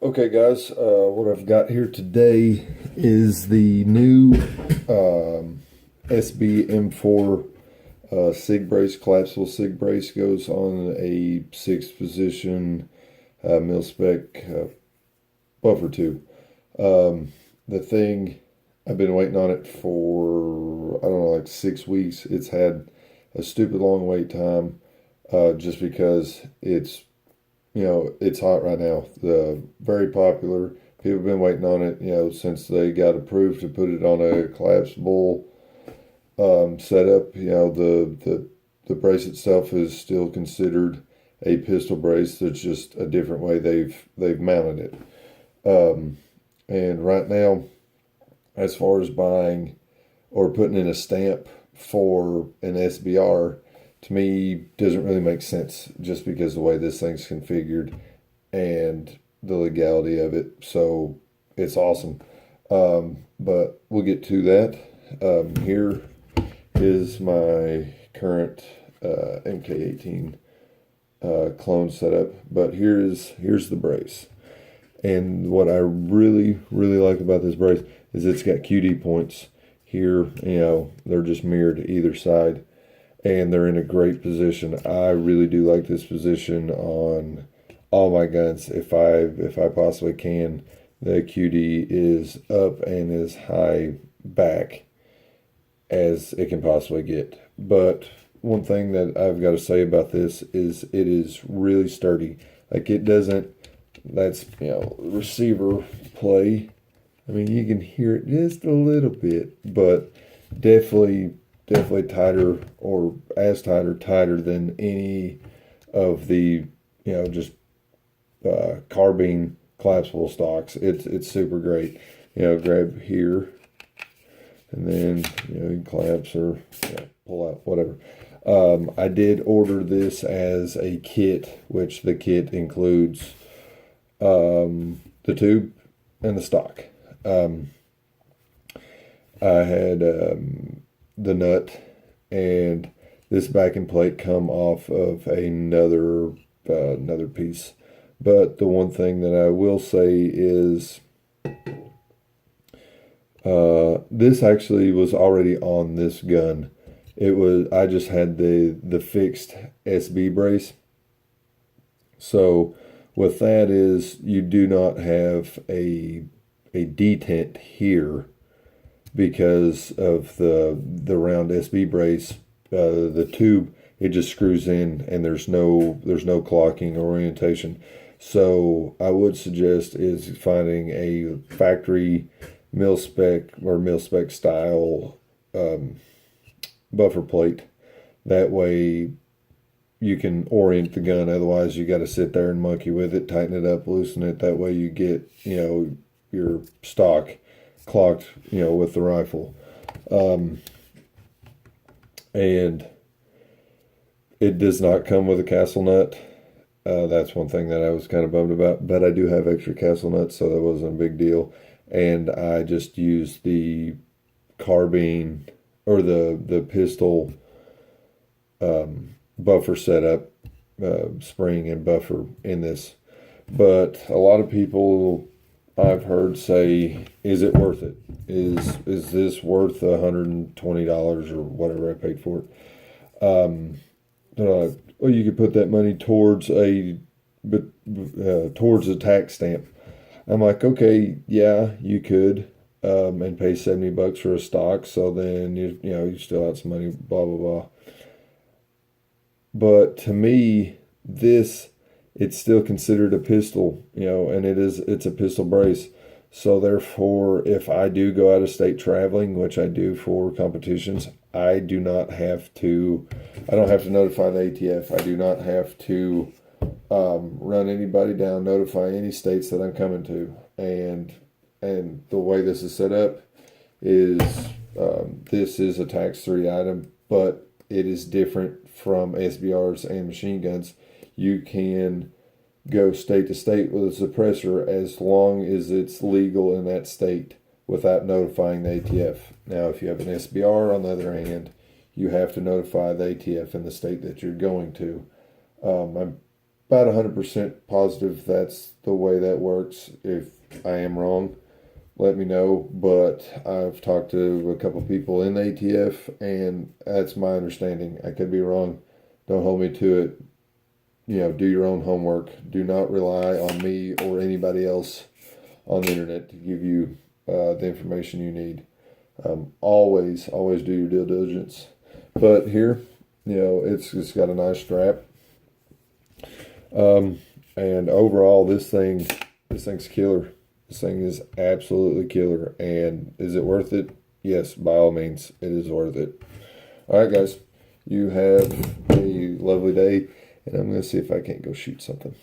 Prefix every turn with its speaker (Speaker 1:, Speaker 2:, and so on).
Speaker 1: Okay, guys, what I've got here today is the new Sbm4 SIG brace, collapsible SIG brace. Goes on a 6 position mil-spec buffer tube. The thing, I've been waiting on it for, I don't know, like 6 weeks. It's had a stupid long wait time just because it's hot right now. Very popular. People have been waiting on it, since they got approved to put it on a collapsible setup. The brace itself is still considered a pistol brace. That's just a different way they've mounted it. And right now, as far as buying or putting in a stamp for an SBR, to me doesn't really make sense, just because the way this thing's configured and the legality of it. So it's awesome. But we'll get to that. Here is my current MK18 clone setup, but here's the brace. And what I really like about this brace is it's got QD points here. They're just mirrored to either side, and they're in a great position. I really do like this position on all my guns. If I possibly can, the QD is up and as high back as it can possibly get. But one thing that I've got to say about this is it is really sturdy. Like, it doesn't, that's, receiver play. I mean, you can hear it just a little bit, but definitely tighter, or as tight or tighter than any of the, just carbine collapsible stocks. It's super great. Grab here, and then, you can collapse or pull out, whatever. I did order this as a kit, which the kit includes the tube and the stock. I had the nut and this backing plate come off of another piece. But the one thing that I will say is this actually was already on this gun. I just had the fixed SB brace. So with that is, you do not have a detent here because of the round SB brace. The tube, it just screws in, and there's no clocking or orientation. So I would suggest is finding a factory mil-spec or mil-spec style buffer plate. That way you can orient the gun. Otherwise, you got to sit there and monkey with it, tighten it up, loosen it. That way you get, your stock clocked, with the rifle. And it does not come with a castle nut. That's one thing that I was kind of bummed about, but I do have extra castle nuts, so that wasn't a big deal. And I just used the carbine or the pistol buffer setup, spring and buffer in this. But a lot of people I've heard say, is it worth it? Is this worth $120 or whatever I paid for it? They're like, well, you could put that money towards towards a tax stamp. I'm like, okay, yeah, you could, and pay $70 for a stock. So then you still have some money, blah blah blah. But to me, it's still considered a pistol, and it's a pistol brace. So therefore, if I do go out of state traveling, which I do for competitions, I don't have to notify the ATF. I do not have to run anybody down, notify any states that I'm coming to. And the way this is set up is, this is a tax-free item, but it is different from SBRs and machine guns. You can go state to state with a suppressor as long as it's legal in that state without notifying the ATF. Now, if you have an SBR, on the other hand, you have to notify the ATF in the state that you're going to. I'm about 100% positive that's the way that works. If I am wrong, let me know. But I've talked to a couple people in the ATF, and that's my understanding. I could be wrong. Don't hold me to it. Do your own homework. Do not rely on me or anybody else on the internet to give you the information you need. Always do your due diligence. But here, it's got a nice strap. And overall, this thing's killer. This thing is absolutely killer. And is it worth it? Yes, by all means, it is worth it. All right, guys, you have a lovely day, and I'm going to see if I can't go shoot something.